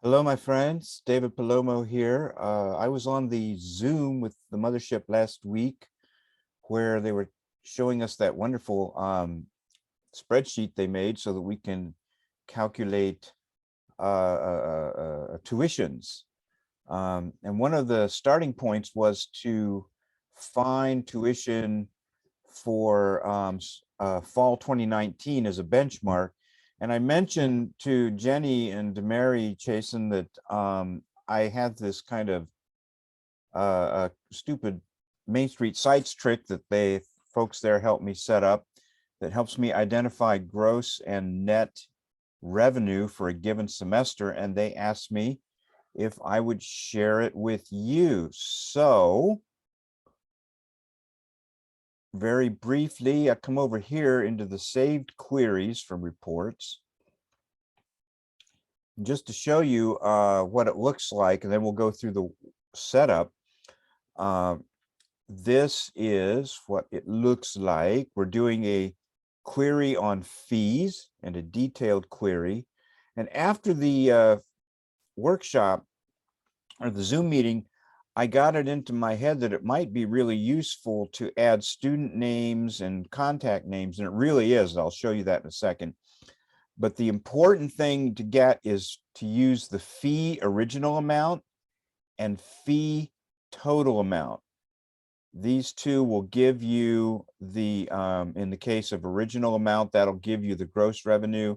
Hello, my friends. David Palomo here. I was on the Zoom with the mothership last week where they were showing us that wonderful spreadsheet they made so that we can calculate tuitions. And one of the starting points was to find tuition for fall 2019 as a benchmark. And I mentioned to Jenny and to Mary Chasen that I had this kind of stupid Main Street Sites trick that folks there helped me set up that helps me identify gross and net revenue for a given semester. And they asked me if I would share it with you. So very briefly, I come over here into the saved queries from reports. Just to show you what it looks like, and then we'll go through the setup. This is what it looks like. We're doing a query on fees and a detailed query. And after the workshop or the Zoom meeting, I got it into my head that it might be really useful to add student names and contact names, and it really is. I'll show you that in a second. But the important thing to get is to use the fee original amount and fee total amount. These two will give you the, in the case of original amount, that'll give you the gross revenue,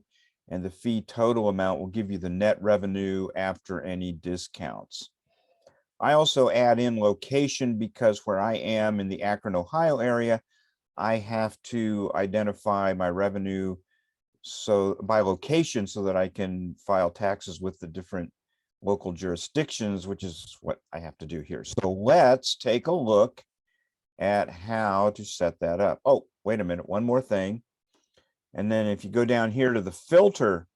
and the fee total amount will give you the net revenue after any discounts. I also add in location because where I am in the Akron, Ohio area, I have to identify my revenue by location so that I can file taxes with the different local jurisdictions, which is what I have to do here. So let's take a look at how to set that up. Oh, wait a minute, one more thing. And then if you go down here to the filter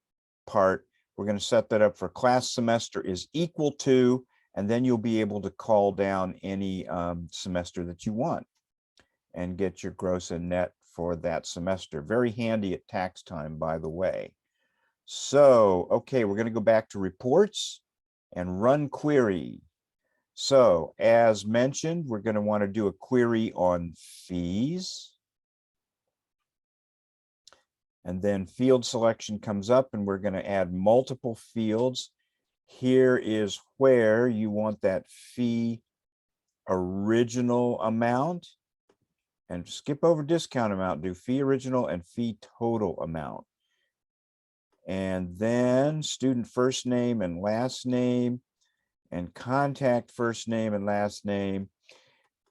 part, we're going to set that up for class semester is equal to, and then you'll be able to call down any semester that you want and get your gross and net for that semester. Very handy at tax time, by the way. So, okay, we're going to go back to reports and run query. So as mentioned, we're going to want to do a query on fees. And then field selection comes up and we're going to add multiple fields. Here is where you want that fee original amount, and skip over discount amount, do fee original and fee total amount. And then student first name and last name and contact first name and last name.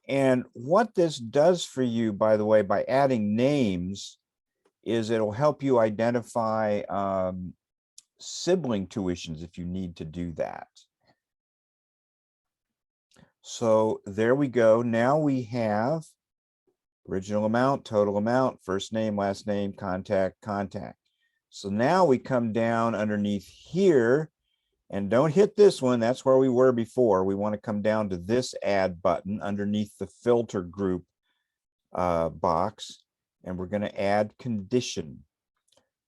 And what this does for you, by the way, by adding names, is it'll help you identify sibling tuitions if you need to do that. So there we go. Now we have original amount, total amount, first name, last name, contact, contact. So now we come down underneath here, and don't hit this one. That's where we were before. We want to come down to this add button underneath the filter group box, and we're going to add condition.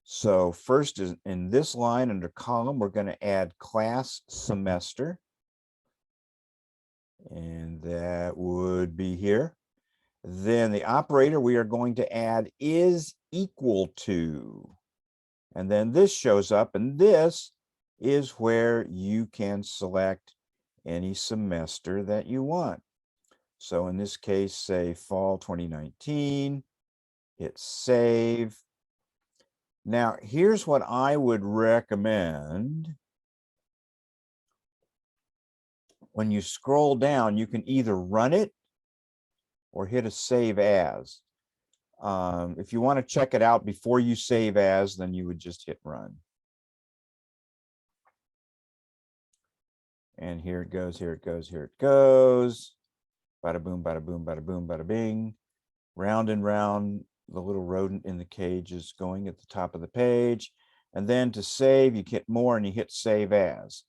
So first is in this line under column, we're going to add class semester. And that would be here. Then the operator we are going to add is equal to. And then this shows up, and this is where you can select any semester that you want. So in this case, say fall 2019, hit save. Now, here's what I would recommend. When you scroll down, you can either run it or hit a save as. If you want to check it out before you save as, then you would just hit run. And here it goes, here it goes, here it goes. Bada boom, bada boom, bada boom, bada bing. Round and round, the little rodent in the cage is going at the top of the page. And then to save, you hit more and you hit save as.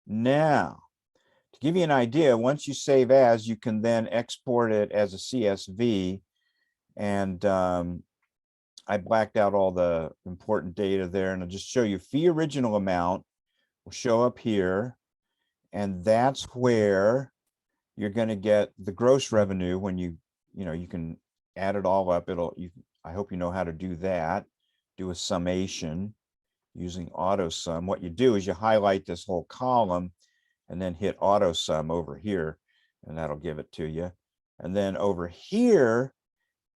Now, to give you an idea, once you save as, you can then export it as a CSV. And I blacked out all the important data there, and I'll just show you fee original amount will show up here, and that's where you're going to get the gross revenue when you can add it all up. I hope you know how to do that. Do a summation using auto sum. What you do is you highlight this whole column and then hit auto sum over here, and that'll give it to you. And then over here,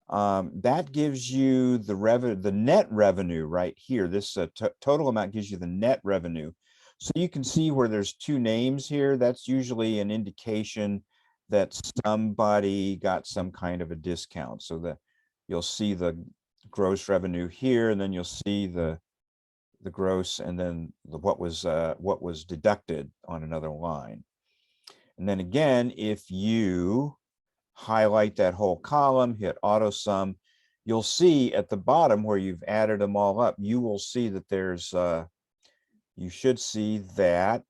that gives you the net revenue right here. This total amount gives you the net revenue. So you can see where there's two names here. That's usually an indication that somebody got some kind of a discount. So that you'll see the gross revenue here, and then you'll see the gross, and then what was deducted on another line. And then again, if you highlight that whole column, hit auto sum, you'll see at the bottom where you've added them all up, you will see that there's you should see that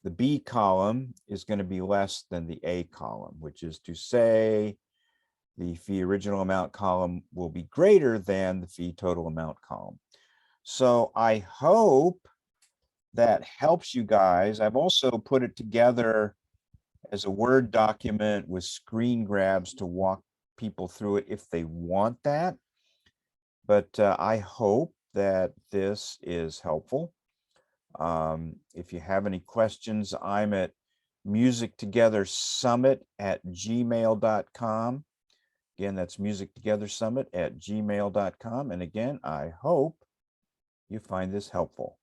the B column is going to be less than the A column, which is to say the fee original amount column will be greater than the fee total amount column. So I hope that helps you guys. I've also put it together as a Word document with screen grabs to walk people through it if they want that. But I hope that this is helpful. If you have any questions, I'm at musictogethersummit@gmail.com. Again, that's musictogethersummit@gmail.com. And again, I hope you find this helpful.